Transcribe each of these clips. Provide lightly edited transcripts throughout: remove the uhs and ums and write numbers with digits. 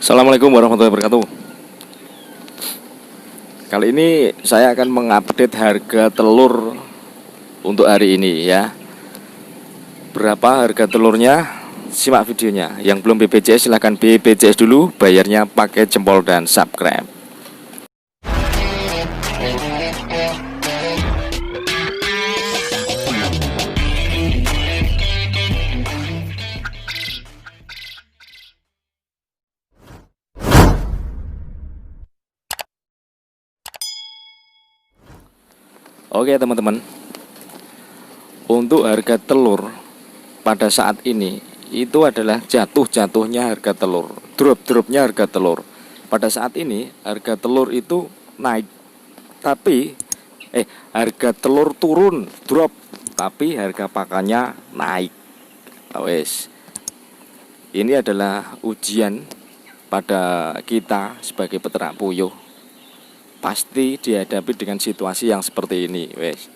Assalamualaikum warahmatullahi wabarakatuh. Kali ini saya akan mengupdate harga telur untuk hari ini ya. Berapa harga telurnya? Simak videonya. Yang belum BPJS silahkan BPJS dulu. Bayarnya pakai jempol dan subscribe. Oke teman-teman, untuk harga telur pada saat ini itu adalah jatuh-jatuhnya harga telur, drop-dropnya harga telur. Pada saat ini harga telur itu naik, tapi harga telur turun, drop, tapi harga pakannya naik. Wes, ini adalah ujian pada kita sebagai peternak puyuh. Pasti dihadapi dengan situasi yang seperti ini, wes.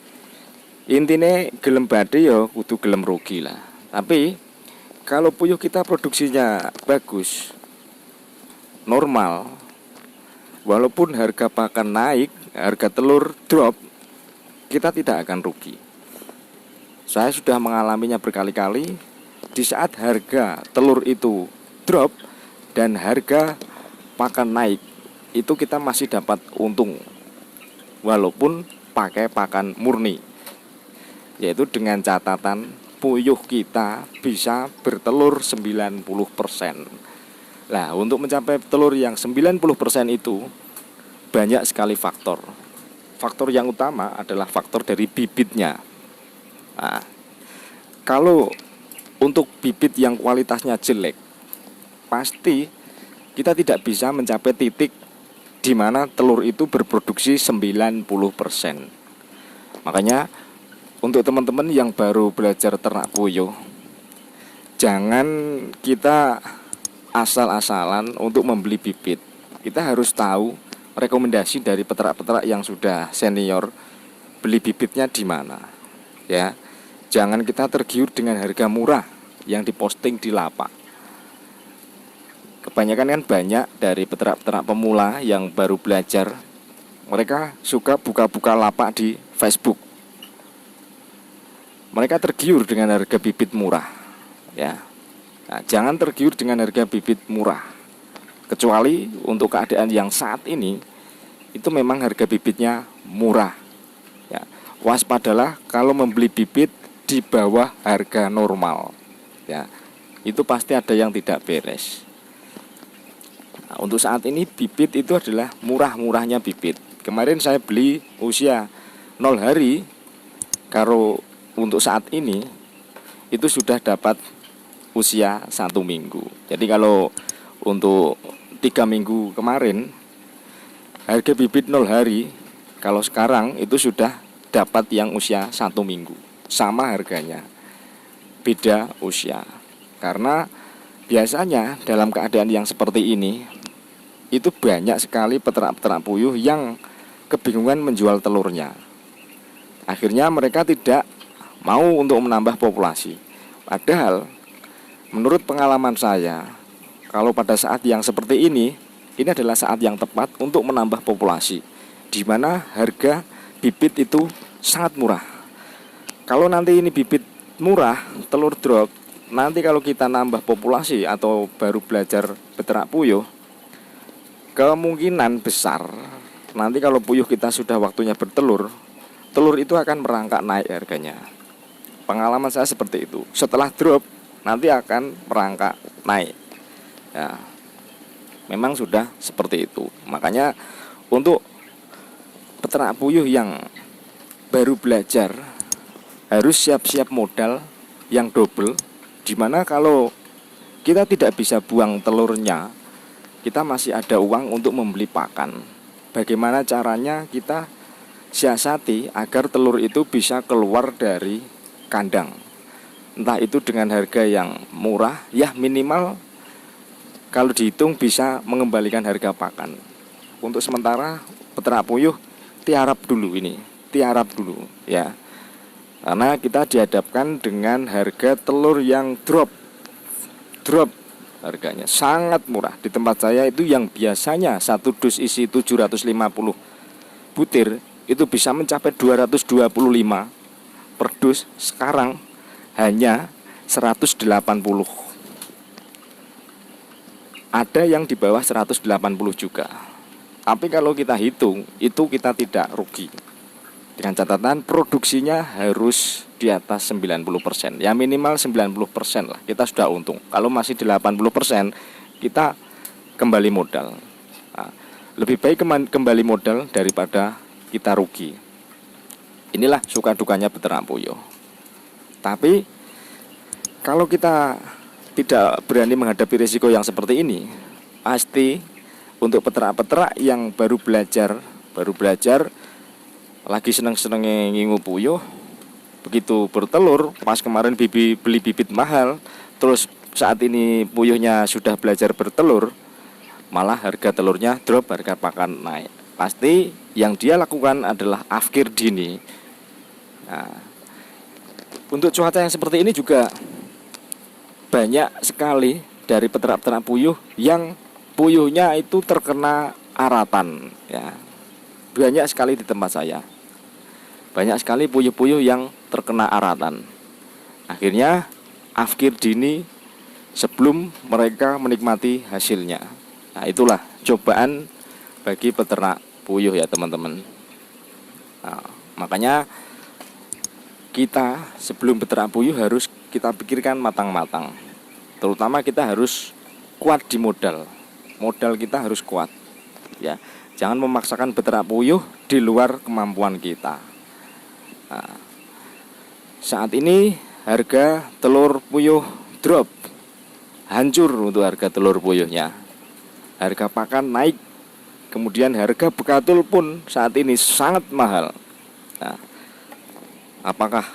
Intinya gelem badhe ya kudu gelem rugi lah. Tapi kalau puyuh kita produksinya bagus, normal, walaupun harga pakan naik, harga telur drop, kita tidak akan rugi. Saya sudah mengalaminya berkali-kali. Di saat harga telur itu drop dan harga pakan naik, itu kita masih dapat untung walaupun pakai pakan murni, yaitu dengan catatan puyuh kita bisa bertelur 90%. Nah, untuk mencapai telur yang 90% itu banyak sekali faktor. Faktor yang utama adalah faktor dari bibitnya. Nah, kalau untuk bibit yang kualitasnya jelek, pasti kita tidak bisa mencapai titik di mana telur itu berproduksi 90%. Makanya untuk teman-teman yang baru belajar ternak puyuh, jangan kita asal-asalan untuk membeli bibit. Kita harus tahu rekomendasi dari peternak-peternak yang sudah senior, beli bibitnya di mana. Ya, jangan kita tergiur dengan harga murah yang diposting di lapak. Kebanyakan kan banyak dari peternak-peternak pemula yang baru belajar, mereka suka buka-buka lapak di Facebook. Mereka tergiur dengan harga bibit murah, ya. Nah, jangan tergiur dengan harga bibit murah. Kecuali untuk keadaan yang saat ini, itu memang harga bibitnya murah. Ya, waspadalah kalau membeli bibit di bawah harga normal. Ya, itu pasti ada yang tidak beres. Nah, untuk saat ini bibit itu adalah murah-murahnya bibit. Kemarin saya beli usia 0 hari, kalau untuk saat ini itu sudah dapat usia 1 minggu. Jadi kalau untuk 3 minggu kemarin harga bibit 0 hari, kalau sekarang itu sudah dapat yang usia 1 minggu. Sama harganya, beda usia. Karena biasanya dalam keadaan yang seperti ini, itu banyak sekali peternak-peternak puyuh yang kebingungan menjual telurnya. Akhirnya mereka tidak mau untuk menambah populasi. Padahal menurut pengalaman saya, kalau pada saat yang seperti ini adalah saat yang tepat untuk menambah populasi, di mana harga bibit itu sangat murah. Kalau nanti ini bibit murah, telur drop, nanti kalau kita nambah populasi atau baru belajar peternak puyuh, kemungkinan besar nanti kalau puyuh kita sudah waktunya bertelur, telur itu akan merangkak naik harganya. Pengalaman saya seperti itu. Setelah drop nanti akan merangkak naik. Ya, memang sudah seperti itu. Makanya untuk peternak puyuh yang baru belajar harus siap-siap modal yang double, dimana kalau kita tidak bisa buang telurnya, kita masih ada uang untuk membeli pakan. Bagaimana caranya kita siasati agar telur itu bisa keluar dari kandang, entah itu dengan harga yang murah, ya minimal kalau dihitung bisa mengembalikan harga pakan. Untuk sementara peternak puyuh tiarap dulu ya, karena kita dihadapkan dengan harga telur yang drop harganya, sangat murah. Di tempat saya itu yang biasanya satu dus isi 750 butir itu bisa mencapai 225 per dus, sekarang hanya 180. Ada yang di bawah 180 juga. Tapi kalau kita hitung, itu kita tidak rugi. Dengan catatan produksinya harus di atas 90%. Ya minimal 90% lah, kita sudah untung. Kalau masih 80%, kita kembali modal. Nah, lebih baik kembali modal daripada kita rugi. Inilah suka dukanya beternak puyuh. Tapi kalau kita tidak berani menghadapi risiko yang seperti ini, pasti untuk peternak-peternak yang baru belajar lagi seneng-senengnya ngingu puyuh, begitu bertelur, pas kemarin beli bibit mahal, terus saat ini puyuhnya sudah belajar bertelur, malah harga telurnya drop, harga pakan naik. Pasti yang dia lakukan adalah afkir dini. Nah, untuk cuaca yang seperti ini juga banyak sekali dari peternak-peternak puyuh yang puyuhnya itu terkena aratan, ya. Banyak sekali di tempat saya. Banyak sekali puyuh-puyuh yang terkena aratan. Akhirnya afkir dini sebelum mereka menikmati hasilnya. Nah, itulah cobaan bagi peternak puyuh ya teman-teman. Nah, makanya kita sebelum beternak puyuh harus kita pikirkan matang-matang. Terutama kita harus kuat di modal. Modal kita harus kuat. Ya, jangan memaksakan beternak puyuh di luar kemampuan kita. Nah, saat ini harga telur puyuh drop, hancur untuk harga telur puyuhnya. Harga pakan naik, kemudian harga bekatul pun saat ini sangat mahal. Nah, apakah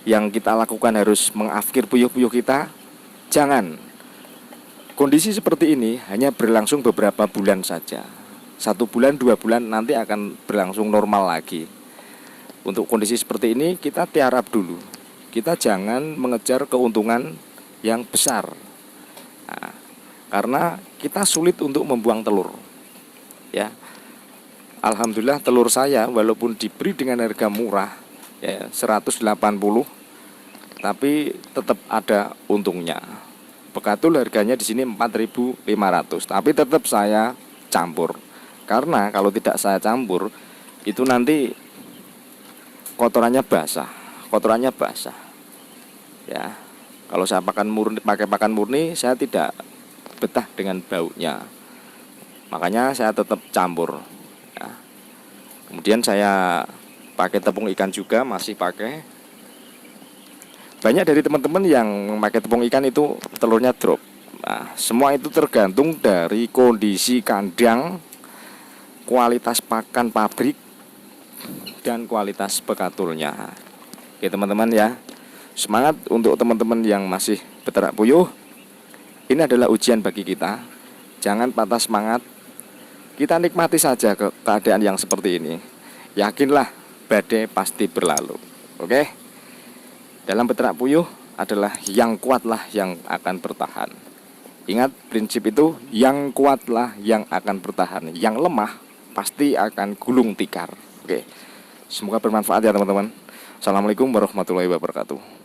yang kita lakukan harus mengafkir puyuh-puyuh kita? Jangan. Kondisi seperti ini hanya berlangsung beberapa bulan saja. 1 bulan, 2 bulan nanti akan berlangsung normal lagi. Untuk kondisi seperti ini kita tiarap dulu. Kita jangan mengejar keuntungan yang besar. Nah, karena kita sulit untuk membuang telur. Ya. Alhamdulillah telur saya walaupun diberi dengan harga murah, ya 180, tapi tetap ada untungnya. Bekatul harganya di sini 4.500, tapi tetap saya campur. Karena kalau tidak saya campur, itu nanti kotorannya basah. Ya. Kalau saya pakai pakan murni, saya tidak betah dengan baunya. Makanya saya tetap campur. Ya. Kemudian saya pakai tepung ikan juga, masih pakai. Banyak dari teman-teman yang memakai tepung ikan itu telurnya drop. Nah, semua itu tergantung dari kondisi kandang, kualitas pakan pabrik, dan kualitas bekatulnya. Oke teman-teman ya, semangat untuk teman-teman yang masih beternak puyuh. Ini adalah ujian bagi kita. Jangan patah semangat. Kita nikmati saja keadaan yang seperti ini. Yakinlah badai pasti berlalu. Oke. Dalam beternak puyuh adalah yang kuatlah yang akan bertahan. Ingat prinsip itu, yang kuatlah yang akan bertahan. Yang lemah pasti akan gulung tikar. Oke. Semoga bermanfaat ya teman-teman. Assalamualaikum warahmatullahi wabarakatuh.